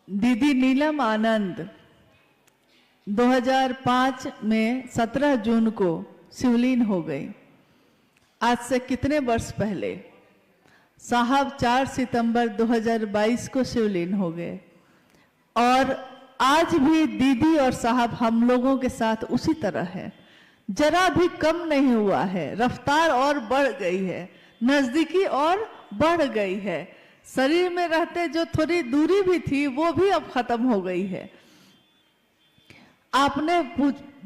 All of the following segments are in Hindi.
दीदी नीलम आनंद 2005 में 17 जून को शिवलीन हो गई। आज से कितने वर्ष पहले साहब 4 सितंबर 2022 को शिवलीन हो गए और आज भी दीदी और साहब हम लोगों के साथ उसी तरह है, जरा भी कम नहीं हुआ है, रफ्तार और बढ़ गई है, नजदीकी और बढ़ गई है। शरीर में रहते जो थोड़ी दूरी भी थी वो भी अब खत्म हो गई है। आपने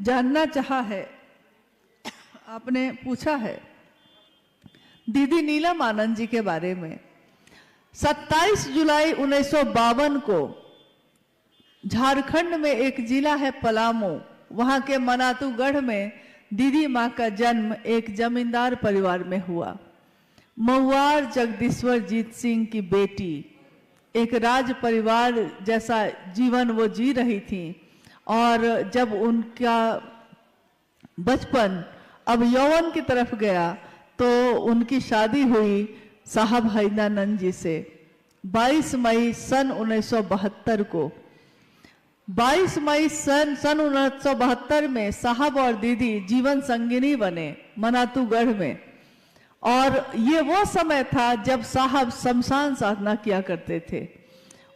जानना चाहा है, आपने पूछा है दीदी नीलम आनंद जी के बारे में। 27 जुलाई 1952 को झारखंड में एक जिला है पलामू, वहां के मनातूगढ़ में दीदी माँ का जन्म एक जमींदार परिवार में हुआ। महुआर जगदीश्वर जीत सिंह की बेटी एक राज परिवार जैसा जीवन वो जी रही थी और जब उनका बचपन अब यौवन की तरफ गया तो उनकी शादी हुई साहब हैदरानंद जी से 22 मई सन 1972 को। 22 मई सन 1972 में साहब और दीदी जीवन संगिनी बने मनातूगढ़ में। और ये वो समय था जब साहब शमशान साधना किया करते थे।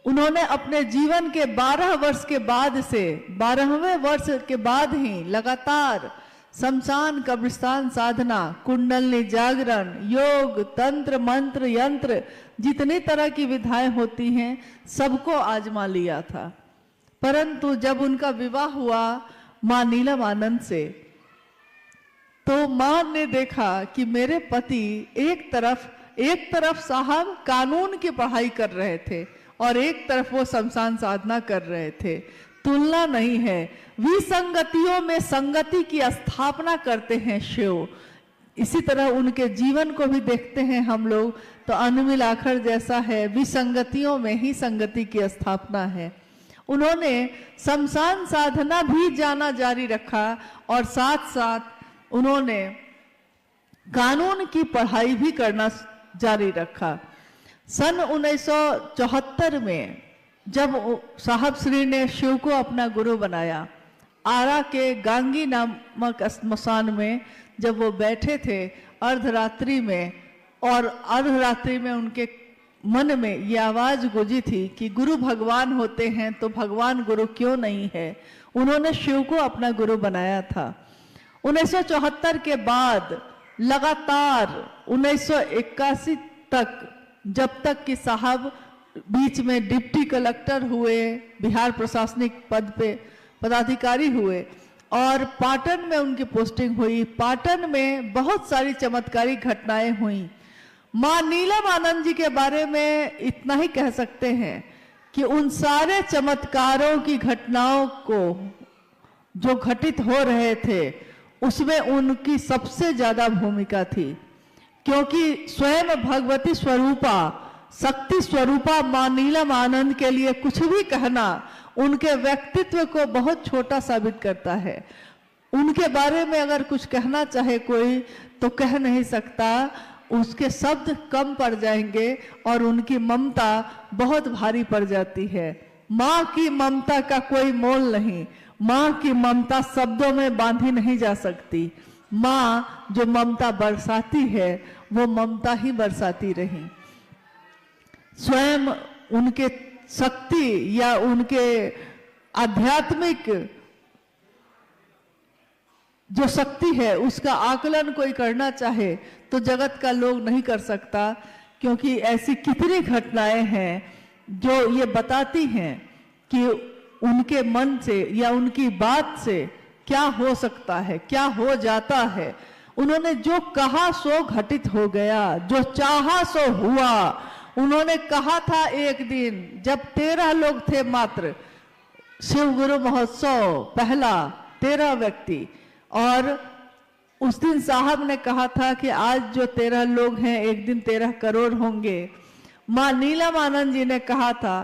उन्होंने अपने जीवन के 12 वर्ष के बाद से 12वें वर्ष के बाद ही लगातार शमशान कब्रिस्तान साधना, कुंडलनी जागरण, योग, तंत्र, मंत्र, यंत्र, जितनी तरह की विधाएं होती हैं सबको आजमा लिया था। परंतु जब उनका विवाह हुआ मां नीलम आनंद से तो मां ने देखा कि मेरे पति एक तरफ साहब कानून की पढ़ाई कर रहे थे और एक तरफ वो शमशान साधना कर रहे थे। तुलना नहीं है, विसंगतियों में संगति की स्थापना करते हैं शिव। इसी तरह उनके जीवन को भी देखते हैं हम लोग तो अनमिल आखर जैसा है, विसंगतियों में ही संगति की स्थापना है। उन्होंने शमशान साधना भी जाना जारी रखा और साथ साथ उन्होंने कानून की पढ़ाई भी करना जारी रखा। सन 1974 में जब साहब श्री ने शिव को अपना गुरु बनाया, आरा के गांगी नामक स्मशान में जब वो बैठे थे अर्धरात्रि में, और अर्धरात्रि में उनके मन में ये आवाज गूंजी थी कि गुरु भगवान होते हैं तो भगवान गुरु क्यों नहीं है। उन्होंने शिव को अपना गुरु बनाया था। 1974 के बाद लगातार 1981 तक, जब तक कि साहब बीच में डिप्टी कलेक्टर हुए, बिहार प्रशासनिक पद पे पदाधिकारी हुए और पाटन में उनकी पोस्टिंग हुई। पाटन में बहुत सारी चमत्कारी घटनाएं हुई। मां नीलम आनंद जी के बारे में इतना ही कह सकते हैं कि उन सारे चमत्कारों की घटनाओं को जो घटित हो रहे थे उसमें उनकी सबसे ज्यादा भूमिका थी, क्योंकि स्वयं भगवती स्वरूपा, शक्ति स्वरूपा मां नीलम आनंद के लिए कुछ भी कहना उनके व्यक्तित्व को बहुत छोटा साबित करता है। उनके बारे में अगर कुछ कहना चाहे कोई तो कह नहीं सकता, उसके शब्द कम पड़ जाएंगे और उनकी ममता बहुत भारी पड़ जाती है। मां की ममता का कोई मोल नहीं, मां की ममता शब्दों में बांधी नहीं जा सकती। मां जो ममता बरसाती है वो ममता ही बरसाती रही। स्वयं उनके शक्ति या उनके आध्यात्मिक जो शक्ति है उसका आकलन कोई करना चाहे तो जगत का लोग नहीं कर सकता, क्योंकि ऐसी कितनी घटनाएं हैं जो ये बताती हैं कि उनके मन से या उनकी बात से क्या हो सकता है, क्या हो जाता है। उन्होंने जो कहा सो घटित हो गया, जो चाहा सो हुआ। उन्होंने कहा था एक दिन जब 13 लोग थे मात्र, शिव गुरु महोत्सव पहला 13 व्यक्ति, और उस दिन साहब ने कहा था कि आज जो 13 लोग हैं एक दिन 13 करोड़ होंगे। मां नीलम आनंद जी ने कहा था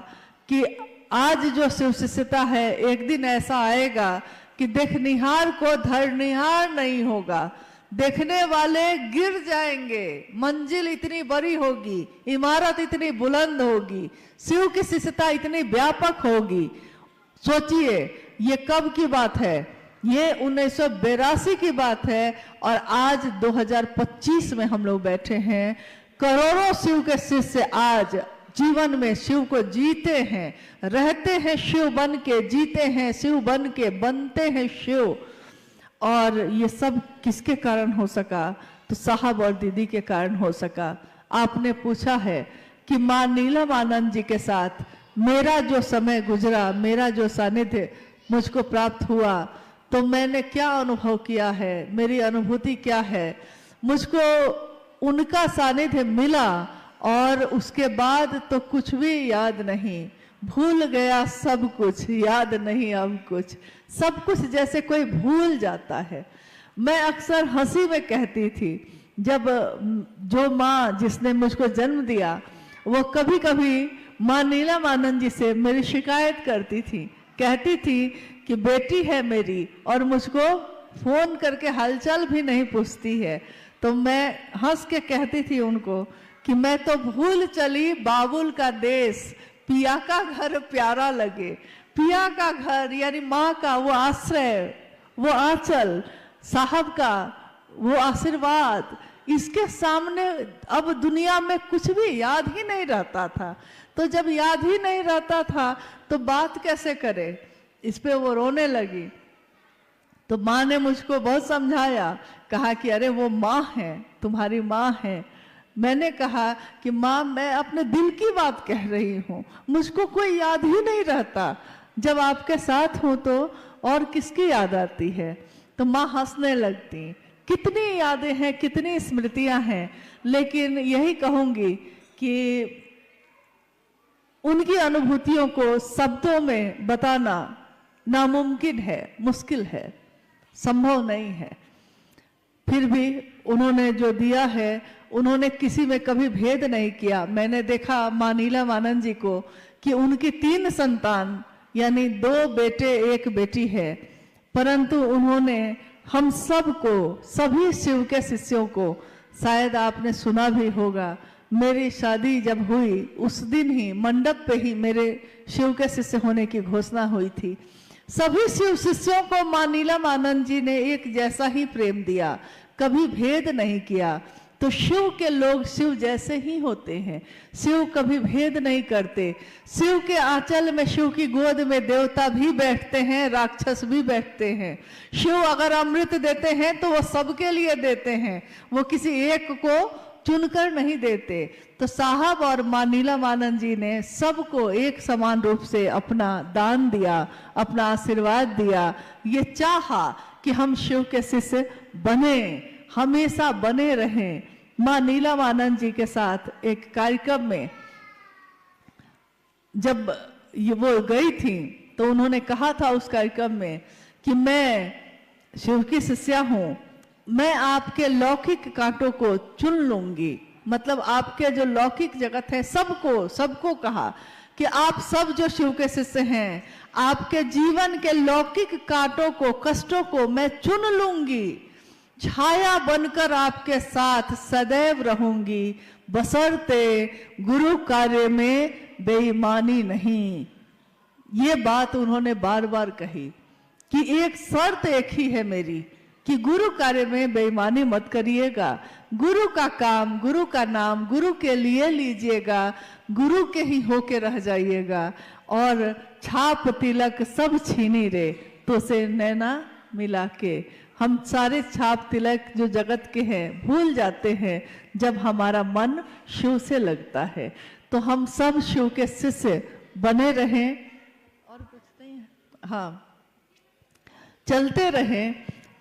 कि आज जो शिव शिष्यता है एक दिन ऐसा आएगा कि देखनिहार को धरनिहार नहीं होगा। देखने वाले गिर जाएंगे, मंजिल इतनी बड़ी होगी, इमारत इतनी बुलंद होगी, शिव की शिष्यता इतनी व्यापक होगी। सोचिए ये कब की बात है, ये 1982 की बात है और आज 2025 में हम लोग बैठे हैं। करोड़ों शिव के शिष्य आज जीवन में शिव को जीते हैं, रहते हैं शिव बन के, जीते हैं शिव बन के, बनते हैं शिव। और ये सब किसके कारण हो सका? तो साहब और दीदी के कारण हो सका। आपने पूछा है कि माँ नीलम आनंद जी के साथ मेरा जो समय गुजरा, मेरा जो सानिध्य मुझको प्राप्त हुआ, तो मैंने क्या अनुभव किया है, मेरी अनुभूति क्या है। मुझको उनका सानिध्य मिला और उसके बाद तो कुछ भी याद नहीं, भूल गया सब कुछ, याद नहीं अब कुछ, सब कुछ जैसे कोई भूल जाता है। मैं अक्सर हंसी में कहती थी, जब जो माँ जिसने मुझको जन्म दिया वो कभी कभी माँ नीलम आनंद जी से मेरी शिकायत करती थी, कहती थी कि बेटी है मेरी और मुझको फोन करके हालचाल भी नहीं पूछती है। तो मैं हंस के कहती थी उनको कि मैं तो भूल चली बाबुल का देश, पिया का घर प्यारा लगे। पिया का घर यानी माँ का वो आश्रय, वो आंचल, साहब का वो आशीर्वाद, इसके सामने अब दुनिया में कुछ भी याद ही नहीं रहता था। तो जब याद ही नहीं रहता था तो बात कैसे करे? इस पे वो रोने लगी। तो माँ ने मुझको बहुत समझाया, कहा कि अरे वो माँ है, तुम्हारी माँ है। मैंने कहा कि माँ मैं अपने दिल की बात कह रही हूँ, मुझको कोई याद ही नहीं रहता, जब आपके साथ हूँ तो और किसकी याद आती है? तो माँ हंसने लगती। कितनी यादें हैं, कितनी स्मृतियां हैं, लेकिन यही कहूंगी कि उनकी अनुभूतियों को शब्दों में बताना नामुमकिन है, मुश्किल है, संभव नहीं है। फिर भी उन्होंने जो दिया है, उन्होंने किसी में कभी भेद नहीं किया। मैंने देखा माँ नीलम आनंद जी को कि उनकी 3 संतान यानी 2 बेटे 1 बेटी है, परंतु उन्होंने हम सबको, सभी शिव के शिष्यों को, शायद आपने सुना भी होगा, मेरी शादी जब हुई उस दिन ही मंडप पे ही मेरे शिव के शिष्य होने की घोषणा हुई थी। सभी शिव शिष्यों को माँ नीलम आनंद जी ने एक जैसा ही प्रेम दिया, कभी भेद नहीं किया। तो शिव के लोग शिव जैसे ही होते हैं, शिव कभी भेद नहीं करते। शिव के आंचल में, शिव की गोद में देवता भी बैठते हैं, राक्षस भी बैठते हैं। शिव अगर अमृत देते हैं तो वो सबके लिए देते हैं, वो किसी एक को चुनकर नहीं देते। तो साहब और माँ नीलम आनंद जी ने सबको एक समान रूप से अपना दान दिया, अपना आशीर्वाद दिया। ये चाहा कि हम शिव के शिष्य बने, हमेशा बने रहें। माँ नीलम आनंद जी के साथ एक कार्यक्रम में जब ये वो गई थी तो उन्होंने कहा था उस कार्यक्रम में कि मैं शिव की शिष्या हूँ, मैं आपके लौकिक कांटों को चुन लूंगी। मतलब आपके जो लौकिक जगत है सबको कहा कि आप सब जो शिव के शिष्य हैं, आपके जीवन के लौकिक कांटों को, कष्टों को मैं चुन लूंगी, छाया बनकर आपके साथ सदैव रहूंगी, बशर्ते गुरु कार्य में बेईमानी नहीं। ये बात उन्होंने बार बार कही कि एक शर्त एक ही है मेरी कि गुरु कार्य में बेईमानी मत करिएगा, गुरु का काम, गुरु का नाम गुरु के लिए लीजिएगा, गुरु के ही होके रह जाइएगा। और छाप तिलक सब छीनी रे तो से नैना मिला के, हम सारे छाप तिलक जो जगत के हैं भूल जाते हैं जब हमारा मन शिव से लगता है। तो हम सब शिव के शिष्य बने रहें और कुछ नहीं है, हाँ, चलते रहें।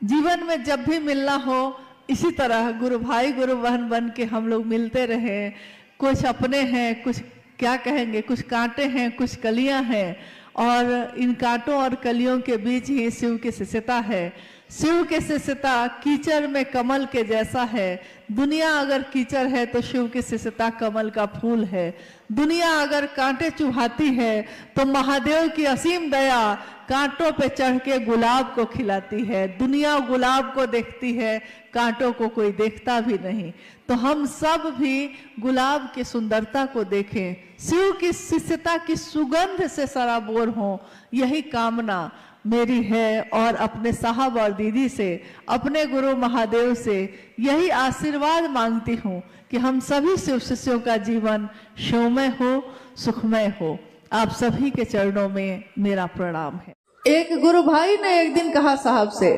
जीवन में जब भी मिलना हो इसी तरह गुरु भाई गुरु बहन बन के हम लोग मिलते रहें। कुछ अपने हैं, कुछ क्या कहेंगे, कुछ कांटे हैं, कुछ कलियां हैं, और इन कांटों और कलियों के बीच ही शिव की शिष्यता है। शिव के शिष्यता कीचड़ में कमल के जैसा है। दुनिया अगर कीचड़ है तो शिव की शिष्यता कमल का फूल है। दुनिया अगर कांटे चुभाती है तो महादेव की असीम दया कांटों पे चढ़ के गुलाब को खिलाती है। दुनिया गुलाब को देखती है, कांटों को कोई देखता भी नहीं। तो हम सब भी गुलाब की सुंदरता को देखें, शिव की शिष्यता की सुगंध से सराबोर हों, यही कामना मेरी है। और अपने साहब और दीदी से, अपने गुरु महादेव से यही आशीर्वाद मांगती हूँ कि हम सभी शिव शिष्यों का जीवन शिवमय हो, सुखमय हो। आप सभी के चरणों में मेरा प्रणाम है। एक गुरु भाई ने एक दिन कहा साहब से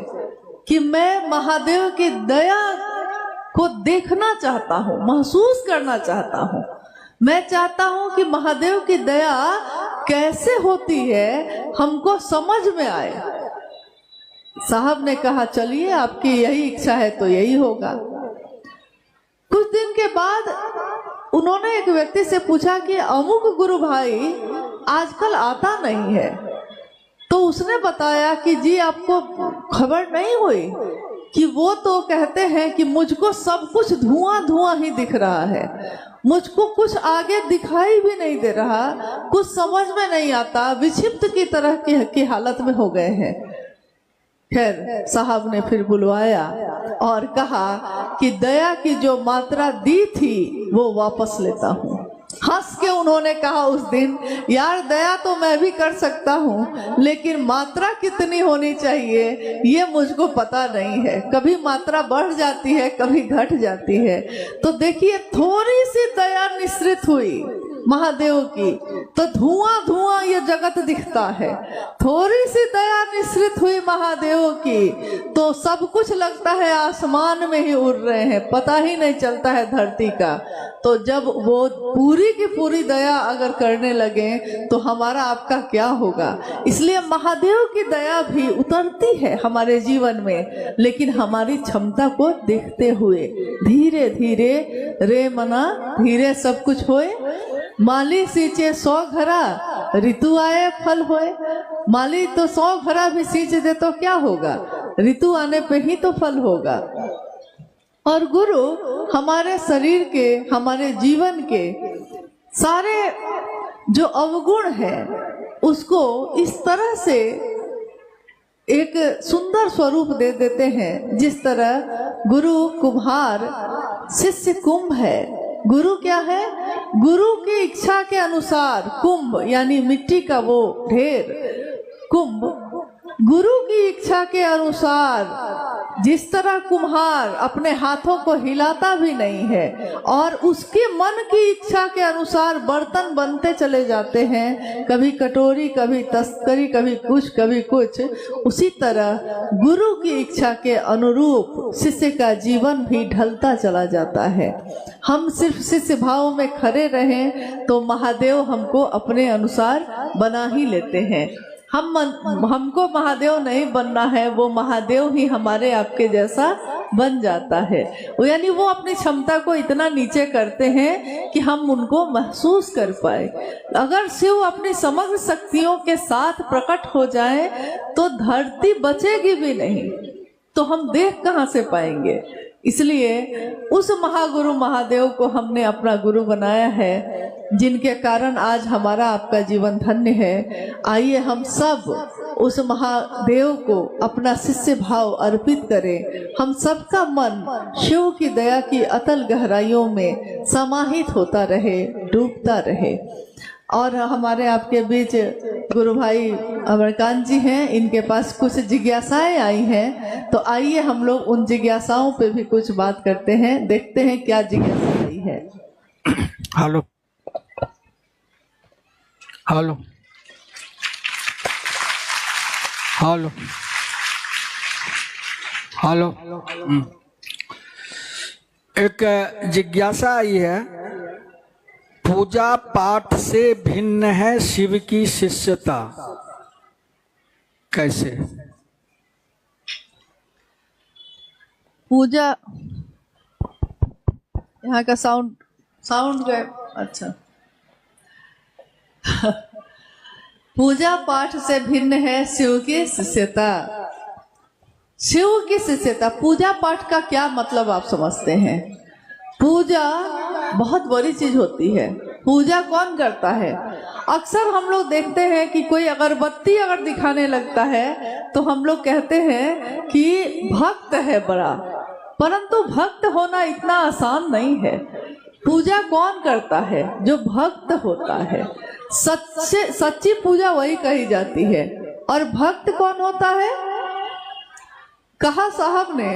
कि मैं महादेव की दया को देखना चाहता हूँ, महसूस करना चाहता हूँ। मैं चाहता हूँ कि महादेव की दया कैसे होती है हमको समझ में आए। साहब ने कहा चलिए, आपकी यही इच्छा है तो यही होगा। कुछ दिन के बाद उन्होंने एक व्यक्ति से पूछा कि अमुक गुरु भाई आजकल आता नहीं है। तो उसने बताया कि जी आपको खबर नहीं हुई कि वो तो कहते हैं कि मुझको सब कुछ धुआं धुआं ही दिख रहा है, मुझको कुछ आगे दिखाई भी नहीं दे रहा, कुछ समझ में नहीं आता, विक्षिप्त की तरह की हालत में हो गए हैं। खैर साहब ने फिर बुलवाया और कहा कि दया की जो मात्रा दी थी वो वापस लेता हूँ। हंस के उन्होंने कहा उस दिन, यार दया तो मैं भी कर सकता हूँ, लेकिन मात्रा कितनी होनी चाहिए ये मुझको पता नहीं है। कभी मात्रा बढ़ जाती है, कभी घट जाती है। तो देखिए थोड़ी सी दया निश्रित हुई महादेव की तो धुआं धुआं ये जगत दिखता है। थोड़ी सी दया निश्रित हुई महादेव की तो सब कुछ लगता है आसमान में ही उड़ रहे हैं, पता ही नहीं चलता है धरती का। तो जब वो पूरी की पूरी दया अगर करने लगे तो हमारा आपका क्या होगा। इसलिए महादेव की दया भी उतरती है हमारे जीवन में, लेकिन हमारी क्षमता को देखते हुए धीरे धीरे, रे मना धीरे सब कुछ होए। माली सींचे 100 घरा, ऋतु आए फल होए। माली तो 100 घरा भी सींच दे तो क्या होगा, ऋतु आने पे ही तो फल होगा। और गुरु हमारे शरीर के, हमारे जीवन के सारे जो अवगुण है उसको इस तरह से एक सुंदर स्वरूप दे देते हैं, जिस तरह गुरु कुम्हार, शिष्य कुंभ है। गुरु क्या है, गुरु की इच्छा के अनुसार कुंभ यानी मिट्टी का वो ढेर, कुंभ गुरु की इच्छा के अनुसार जिस तरह कुम्हार अपने हाथों को हिलाता भी नहीं है और उसके मन की इच्छा के अनुसार बर्तन बनते चले जाते हैं, कभी कटोरी, कभी तस्करी, कभी कुछ, उसी तरह गुरु की इच्छा के अनुरूप शिष्य का जीवन भी ढलता चला जाता है। हम सिर्फ शिष्य भाव में खड़े रहें तो महादेव हमको अपने अनुसार बना ही लेते हैं। हमको महादेव नहीं बनना है, वो महादेव ही हमारे आपके जैसा बन जाता है। यानी वो अपनी क्षमता को इतना नीचे करते हैं कि हम उनको महसूस कर पाए। अगर शिव अपनी समग्र शक्तियों के साथ प्रकट हो जाए तो धरती बचेगी भी नहीं, तो हम देख कहाँ से पाएंगे। इसलिए उस महागुरु महादेव को हमने अपना गुरु बनाया है, जिनके कारण आज हमारा आपका जीवन धन्य है। आइए हम सब उस महादेव को अपना शिष्य भाव अर्पित करें। हम सबका मन शिव की दया की अतल गहराइयों में समाहित होता रहे, डूबता रहे। और हमारे आपके बीच गुरु भाई अमरकांत जी हैं, इनके पास कुछ जिज्ञासाएं आई हैं, तो आइए हम लोग उन जिज्ञासाओं पे भी कुछ बात करते हैं, देखते हैं क्या जिज्ञासा आई है। हेलो हेलो हेलो हेलो एक जिज्ञासा आई है, पूजा पाठ से भिन्न है शिव की शिष्यता, कैसे? पूजा, यहाँ का साउंड गए, अच्छा। पूजा पाठ से भिन्न है शिव की शिष्यता। शिव की शिष्यता, पूजा पाठ का क्या मतलब आप समझते हैं? पूजा बहुत बड़ी चीज होती है। पूजा कौन करता है? अक्सर हम लोग देखते हैं कि कोई अगरबत्ती अगर दिखाने लगता है तो हम लोग कहते हैं कि भक्त है बड़ा, परंतु भक्त होना इतना आसान नहीं है। पूजा कौन करता है? जो भक्त होता है। सच्ची पूजा वही कही जाती है। और भक्त कौन होता है? कहा साहब ने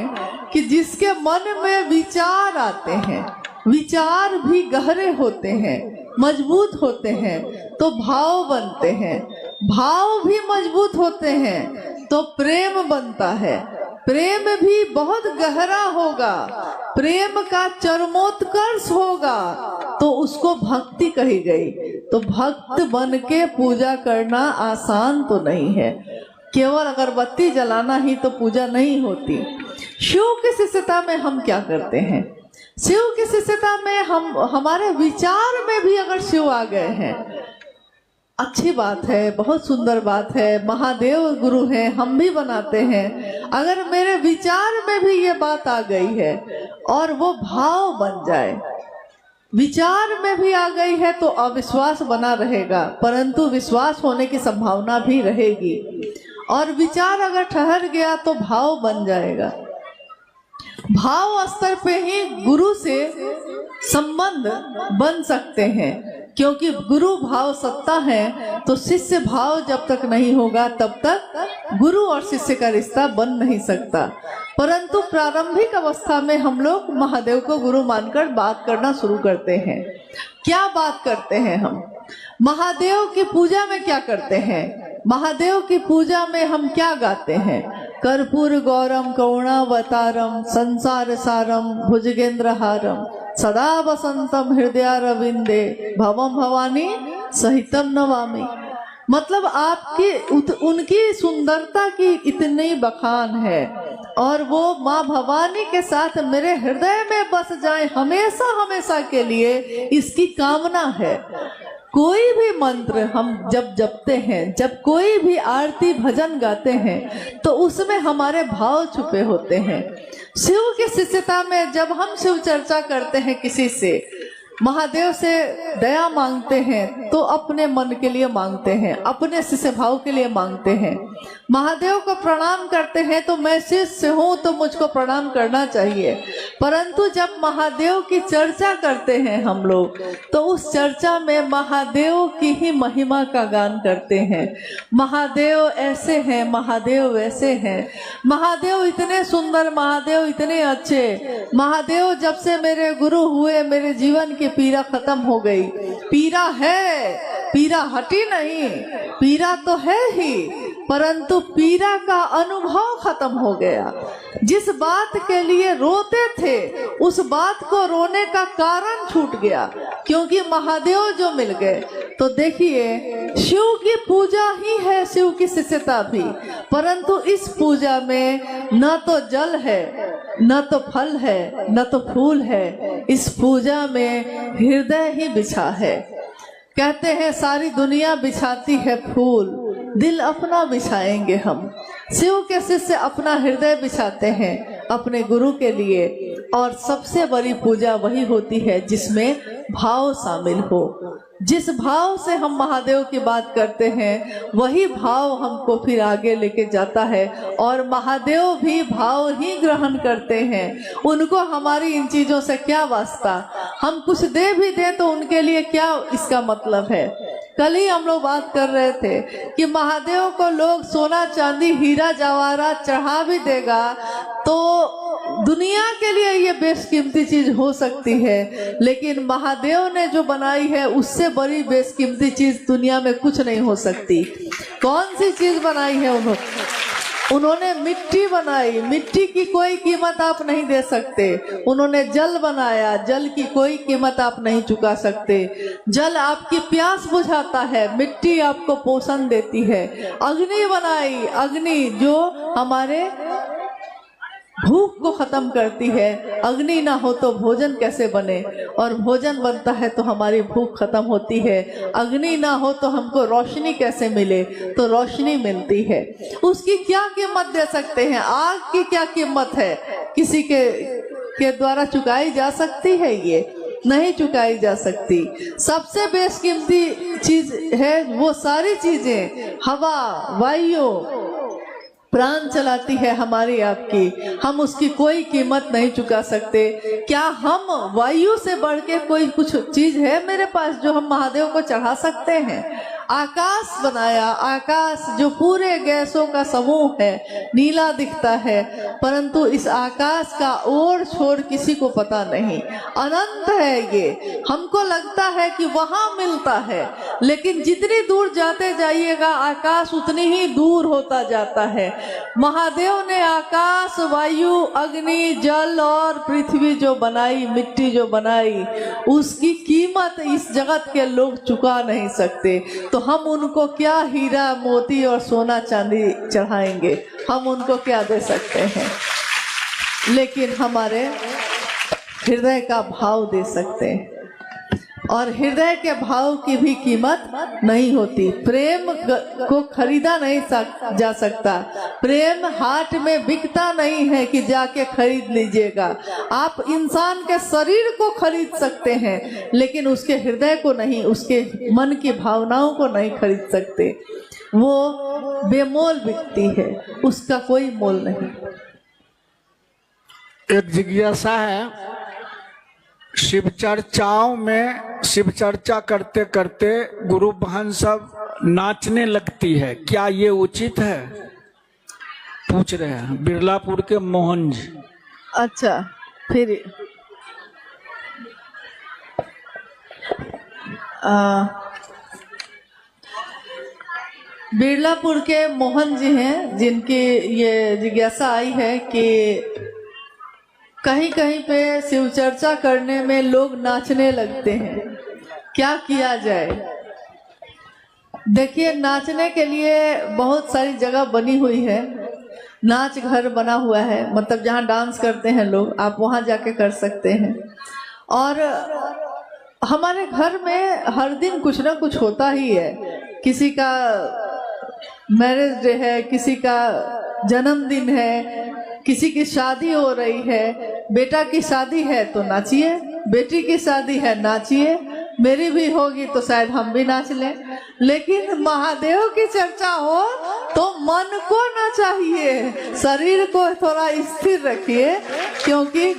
कि जिसके मन में विचार आते हैं, विचार भी गहरे होते हैं, मजबूत होते हैं, तो भाव बनते हैं, भाव भी मजबूत होते हैं तो प्रेम बनता है, प्रेम भी बहुत गहरा होगा, प्रेम का चरमोत्कर्ष होगा तो उसको भक्ति कही गई। तो भक्त बन के पूजा करना आसान तो नहीं है। केवल अगरबत्ती जलाना ही तो पूजा नहीं होती। शिव की शिष्यता में हम क्या करते हैं? शिव की शिष्यता में हम हमारे विचार में भी अगर शिव आ गए हैं, अच्छी बात है, बहुत सुंदर बात है। महादेव गुरु हैं, हम भी बनाते हैं। अगर मेरे विचार में भी ये बात आ गई है और वो भाव बन जाए, विचार में भी आ गई है तो अविश्वास बना रहेगा, परंतु विश्वास होने की संभावना भी रहेगी। और विचार अगर ठहर गया तो भाव बन जाएगा। भाव स्तर पे ही गुरु से संबंध बन सकते हैं, क्योंकि गुरु भाव सत्ता है तो शिष्य भाव जब तक नहीं होगा तब तक गुरु और शिष्य का रिश्ता बन नहीं सकता। परंतु प्रारंभिक अवस्था में हम लोग महादेव को गुरु मानकर बात करना शुरू करते हैं। क्या बात करते हैं हम? महादेव की पूजा में क्या करते हैं? महादेव की पूजा में हम क्या गाते हैं? कर्पूर गौरम करुणावतारम संसार सारम भुजगेंद्रहारम सदा वसंतम हृदयारविंदे भवम भवानी सहितम नवामि। मतलब आपकी उनकी सुंदरता की इतनी बखान है और वो माँ भवानी के साथ मेरे हृदय में बस जाए हमेशा हमेशा के लिए, इसकी कामना है। कोई भी मंत्र हम जब जपते हैं, जब कोई भी आरती भजन गाते हैं तो उसमें हमारे भाव छुपे होते हैं। शिव की शिष्यता में जब हम शिव चर्चा करते हैं, किसी से महादेव से दया मांगते हैं तो अपने मन के लिए मांगते हैं, अपने शिष्य भाव के लिए मांगते हैं। महादेव को प्रणाम करते हैं तो मैं शिष्य हूँ तो मुझको प्रणाम करना चाहिए। परंतु जब महादेव की चर्चा करते हैं हम लोग तो उस चर्चा में महादेव की ही महिमा का गान करते हैं। महादेव ऐसे हैं, महादेव वैसे हैं, महादेव इतने सुंदर, महादेव इतने अच्छे, महादेव जब से मेरे गुरु हुए मेरे जीवन की पीड़ा खत्म हो गई। पीड़ा है, पीड़ा हटी नहीं, पीड़ा तो है ही, परंतु पीड़ा का अनुभव खत्म हो गया। जिस बात के लिए रोते थे उस बात को रोने का कारण छूट गया, क्योंकि महादेव जो मिल गए। तो देखिए, शिव की पूजा ही है शिव की शिष्यता भी, परंतु इस पूजा में न तो जल है, न तो फल है, न तो फूल है। इस पूजा में हृदय ही बिछा है। कहते हैं सारी दुनिया बिछाती है फूल, दिल अपना बिछाएंगे हम। शिव के शिष्य अपना हृदय बिछाते हैं अपने गुरु के लिए। और सबसे बड़ी पूजा वही होती है जिसमें भाव शामिल हो। जिस भाव से हम महादेव की बात करते हैं वही भाव हमको फिर आगे लेके जाता है, और महादेव भी भाव ही ग्रहण करते हैं। उनको हमारी इन चीजों से क्या वास्ता, हम कुछ दे भी दें तो उनके लिए क्या इसका मतलब है। कल ही हम लोग बात कर रहे थे कि महादेव को लोग सोना चांदी हीरा जवाहरात चढ़ा भी देगा तो दुनिया के लिए ये बेशकीमती चीज हो सकती है, लेकिन महादेव ने जो बनाई है उससे बड़ी बेशकीमती चीज दुनिया में कुछ नहीं हो सकती। कौन सी चीज बनाई है उन्होंने? मिट्टी बनाई, मिट्टी की कोई कीमत आप नहीं दे सकते। उन्होंने जल बनाया, जल की कोई कीमत आप नहीं चुका सकते। जल आपकी प्यास बुझाता है, मिट्टी आपको पोषण देती है। अग्नि बनाई, अग्नि जो हमारे भूख को खत्म करती है। अग्नि ना हो तो भोजन कैसे बने, और भोजन बनता है तो हमारी भूख खत्म होती है। अग्नि ना हो तो हमको रोशनी कैसे मिले, तो रोशनी मिलती है। उसकी क्या कीमत दे सकते हैं? आग की क्या कीमत है? किसी के द्वारा चुकाई जा सकती है? ये नहीं चुकाई जा सकती। सबसे बेशकीमती चीज है वो सारी चीजें, हवा, वायु, प्राण चलाती है हमारी आपकी, हम उसकी कोई कीमत नहीं चुका सकते। क्या हम वायु से बढ़ के कोई कुछ चीज है मेरे पास जो हम महादेव को चढ़ा सकते हैं? आकाश बनाया, आकाश जो पूरे गैसों का समूह है, नीला दिखता है, परंतु इस आकाश का ओर छोर किसी को पता नहीं, अनंत है ये। हमको लगता है कि वहां मिलता है, लेकिन जितनी दूर जाते जाइएगा आकाश उतनी ही दूर होता जाता है। महादेव ने आकाश, वायु, अग्नि, जल और पृथ्वी जो बनाई, मिट्टी जो बनाई, उसकी कीमत इस जगत के लोग चुका नहीं सकते। तो हम उनको क्या हीरा मोती और सोना चांदी चढ़ाएंगे? हम उनको क्या दे सकते हैं? लेकिन हमारे हृदय का भाव दे सकते हैं, और हृदय के भाव की भी कीमत नहीं होती। प्रेम को खरीदा नहीं जा सकता। प्रेम हाट में बिकता नहीं है कि जाके खरीद लीजिएगा। आप इंसान के शरीर को खरीद सकते हैं, लेकिन उसके हृदय को नहीं, उसके मन की भावनाओं को नहीं खरीद सकते। वो बेमोल बिकती है, उसका कोई मोल नहीं। एक जिज्ञासा है, शिव चर्चाओं में शिव चर्चा करते करते गुरु बहन सब नाचने लगती है, क्या ये उचित है? पूछ रहे हैं बिरलापुर के मोहन जी। अच्छा, फिर बिरलापुर के मोहन जी हैं, जिनकी ये जिज्ञासा आई है कि कहीं कहीं पे शिव चर्चा करने में लोग नाचने लगते हैं, क्या किया जाए? देखिए, नाचने के लिए बहुत सारी जगह बनी हुई है। नाच घर बना हुआ है, मतलब जहाँ डांस करते हैं लोग, आप वहाँ जाके कर सकते हैं। और हमारे घर में हर दिन कुछ ना कुछ होता ही है। किसी का मैरिज डे है, किसी का जन्मदिन है, किसी की शादी हो रही है। बेटा की शादी है तो नाचिए, बेटी की शादी है नाचिए, मेरी भी होगी तो शायद हम भी नाच लें। लेकिन महादेव की चर्चा हो तो मन को ना चाहिए, शरीर को थोड़ा स्थिर रखिए, क्योंकि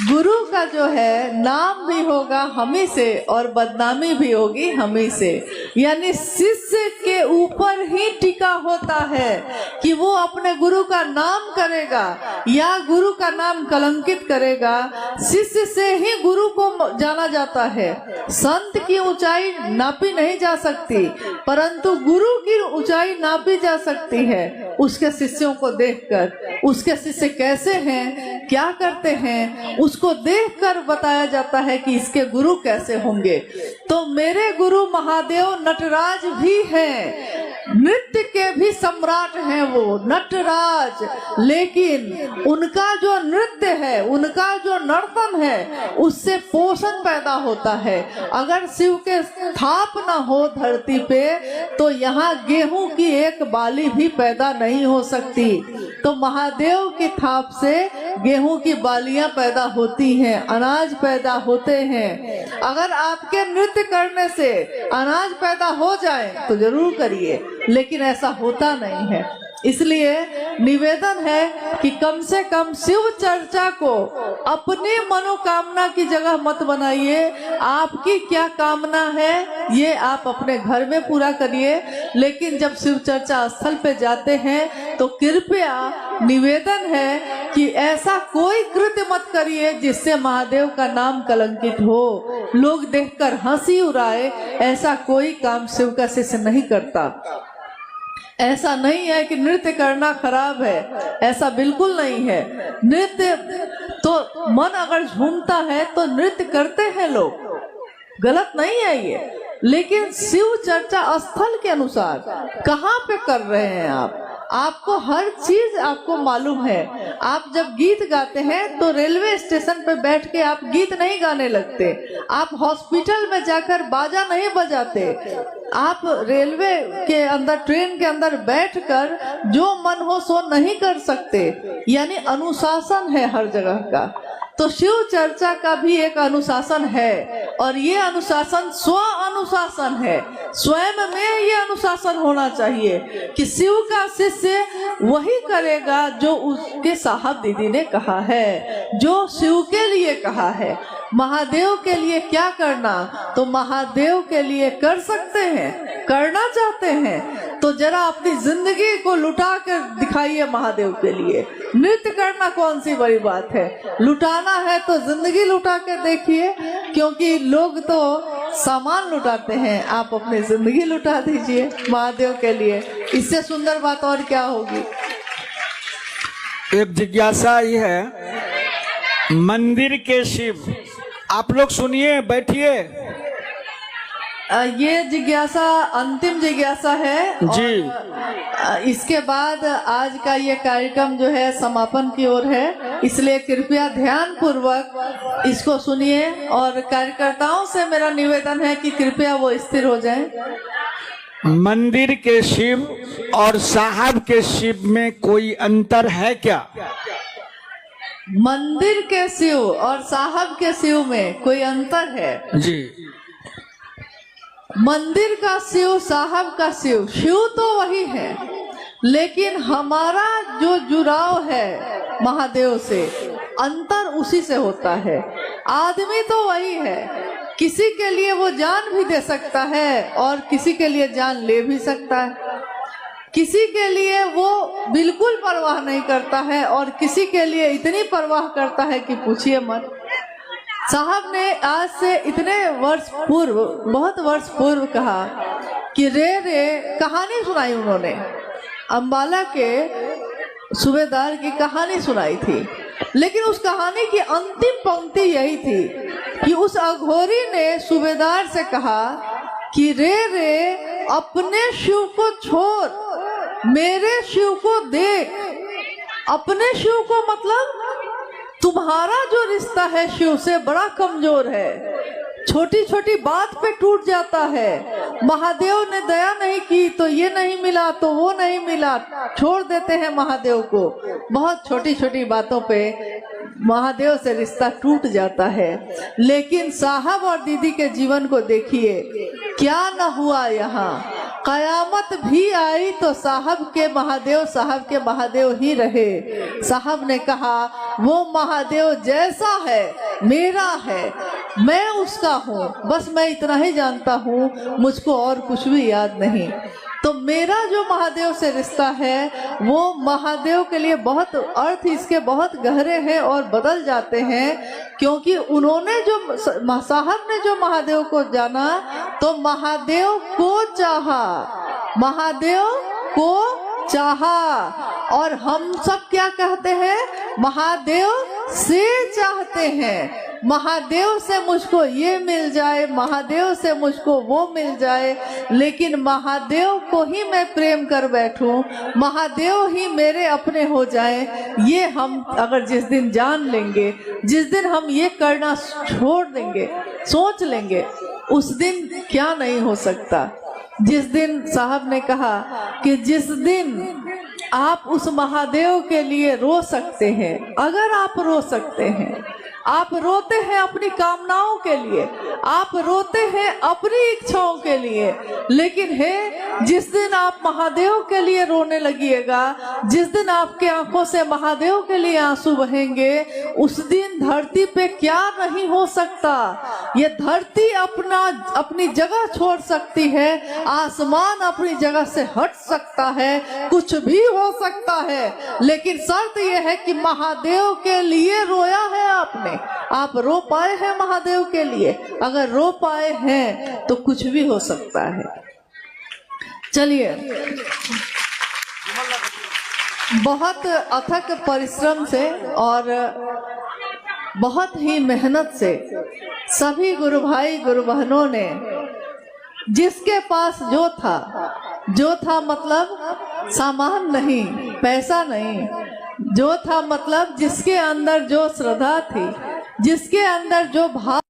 गुरु का जो है नाम भी होगा हमी से और बदनामी भी होगी हमी से। यानी शिष्य के ऊपर ही टिका होता है कि वो अपने गुरु का नाम करेगा या गुरु का नाम कलंकित करेगा। शिष्य से ही गुरु को जाना जाता है। संत की ऊंचाई नापी नहीं जा सकती, परंतु गुरु की ऊंचाई नापी जा सकती है उसके शिष्यों को देखकर। उसके शिष्य कैसे हैं, क्या करते हैं, उसको देखकर बताया जाता है कि इसके गुरु कैसे होंगे। तो मेरे गुरु महादेव नटराज भी हैं, नृत्य के भी सम्राट हैं वो नटराज। लेकिन उनका जो नृत्य है, उनका जो नर्तन है, उससे पोषण पैदा होता है। अगर शिव के थाप ना हो धरती पे तो यहाँ गेहूं की एक बाली भी पैदा नहीं हो सकती। तो महादेव की थाप से गेहूं की बालियां पैदा होती हैं, अनाज पैदा होते हैं। अगर आपके नृत्य करने से अनाज पैदा हो जाए तो जरूर करिए, लेकिन ऐसा होता नहीं है। इसलिए निवेदन है कि कम से कम शिव चर्चा को अपनी मनोकामना की जगह मत बनाइए। आपकी क्या कामना है ये आप अपने घर में पूरा करिए, लेकिन जब शिव चर्चा स्थल पे जाते हैं तो कृपया निवेदन है कि ऐसा कोई कृत्य मत करिए जिससे महादेव का नाम कलंकित हो, लोग देखकर हंसी उड़ाए। ऐसा कोई काम शिव का शिष्य नहीं करता। ऐसा नहीं है कि नृत्य करना खराब है, ऐसा बिल्कुल नहीं है। नृत्य तो मन अगर झूमता है तो नृत्य करते हैं लोग, गलत नहीं है ये। लेकिन शिव चर्चा स्थल के अनुसार कहाँ पे कर रहे हैं आप? आपको हर चीज आपको मालूम है। आप जब गीत गाते हैं तो रेलवे स्टेशन पे बैठ के आप गीत नहीं गाने लगते, आप हॉस्पिटल में जाकर बाजा नहीं बजाते, आप रेलवे के अंदर ट्रेन के अंदर बैठकर जो मन हो सो नहीं कर सकते। यानी अनुशासन है हर जगह का। तो शिव चर्चा का भी एक अनुशासन है, और ये अनुशासन स्व अनुशासन है। स्वयं में ये अनुशासन होना चाहिए कि शिव का शिष्य वही करेगा जो उसके साहब दीदी ने कहा है, जो शिव के लिए कहा है। महादेव के लिए क्या करना, तो महादेव के लिए कर सकते हैं, करना चाहते हैं तो जरा अपनी जिंदगी को लुटा कर दिखाइए महादेव के लिए। नृत्य करना कौन सी बड़ी बात है, लुटाना है तो जिंदगी लुटा कर देखिए, क्योंकि लोग तो सामान लुटाते हैं, आप अपनी जिंदगी लुटा दीजिए महादेव के लिए। इससे सुंदर बात और क्या होगी। एक जिज्ञासा ये है, मंदिर के शिव, आप लोग सुनिए, बैठिए। ये जिज्ञासा अंतिम जिज्ञासा है जी। और इसके बाद आज का ये कार्यक्रम जो है समापन की ओर है, इसलिए कृपया ध्यान पूर्वक इसको सुनिए। और कार्यकर्ताओं से मेरा निवेदन है कि कृपया वो स्थिर हो जाएं। मंदिर के शिव और साहब के शिव में कोई अंतर है क्या? मंदिर के शिव और साहब के शिव में कोई अंतर है जी। मंदिर का शिव, साहब का शिव, शिव तो वही है, लेकिन हमारा जो जुड़ाव है महादेव से, अंतर उसी से होता है। आदमी तो वही है, किसी के लिए वो जान भी दे सकता है और किसी के लिए जान ले भी सकता है। किसी के लिए वो बिल्कुल परवाह नहीं करता है और किसी के लिए इतनी परवाह करता है कि पूछिए मत। साहब ने आज से इतने वर्ष पूर्व, बहुत वर्ष पूर्व कहा कि रे रे कहानी सुनाई उन्होंने, अंबाला के सूबेदार की कहानी सुनाई थी। लेकिन उस कहानी की अंतिम पंक्ति यही थी कि उस अघोरी ने सूबेदार से कहा कि रे रे अपने शिव को छोड़, मेरे शिव को देख। अपने शिव को मतलब तुम्हारा जो रिश्ता है शिव से बड़ा कमजोर है, छोटी छोटी बात पे टूट जाता है। महादेव ने दया नहीं की तो ये नहीं मिला तो वो नहीं मिला, छोड़ देते हैं महादेव को। बहुत छोटी छोटी बातों पे महादेव से रिश्ता टूट जाता है। लेकिन साहब और दीदी के जीवन को देखिए, क्या न हुआ यहाँ। कयामत भी आई तो साहब के महादेव ही रहे। साहब ने कहा वो महादेव जैसा है मेरा है, मैं उसका हूँ, बस मैं इतना ही जानता हूँ, मुझको और कुछ भी याद नहीं। तो मेरा जो महादेव से रिश्ता है वो महादेव के लिए बहुत अर्थ इसके बहुत गहरे हैं और बदल जाते हैं, क्योंकि उन्होंने जो साहब ने जो महादेव को जाना तो महादेव को चाहा, महादेव को चाहा। और हम सब क्या कहते हैं, महादेव से चाहते हैं, महादेव से मुझको ये मिल जाए, महादेव से मुझको वो मिल जाए। लेकिन महादेव को ही मैं प्रेम कर बैठूं, महादेव ही मेरे अपने हो जाए, ये हम अगर जिस दिन जान लेंगे, जिस दिन हम ये करना छोड़ देंगे, सोच लेंगे, उस दिन क्या नहीं हो सकता। जिस दिन साहब ने कहा कि जिस दिन आप उस महादेव के लिए रो सकते हैं, अगर आप रो सकते हैं, आप रोते हैं अपनी कामनाओं के लिए, आप रोते हैं अपनी इच्छाओं के लिए, लेकिन है जिस दिन आप महादेव के लिए रोने लगिएगा, जिस दिन आपके आंखों से महादेव के लिए आंसू बहेंगे, उस दिन धरती पे क्या नहीं हो सकता। ये धरती अपनी जगह छोड़ सकती है, आसमान अपनी जगह से हट सकता है, कुछ भी हो सकता है, लेकिन शर्त यह है कि महादेव के लिए रोया है आपने, आप रो पाए हैं महादेव के लिए। अगर रो पाए हैं तो कुछ भी हो सकता है। चलिए, बहुत अथक परिश्रम से और बहुत ही मेहनत से सभी गुरु भाई गुरु बहनों ने जिसके पास जो था मतलब सामान नहीं, पैसा नहीं, जो था मतलब जिसके अंदर जो श्रद्धा थी, जिसके अंदर जो भाव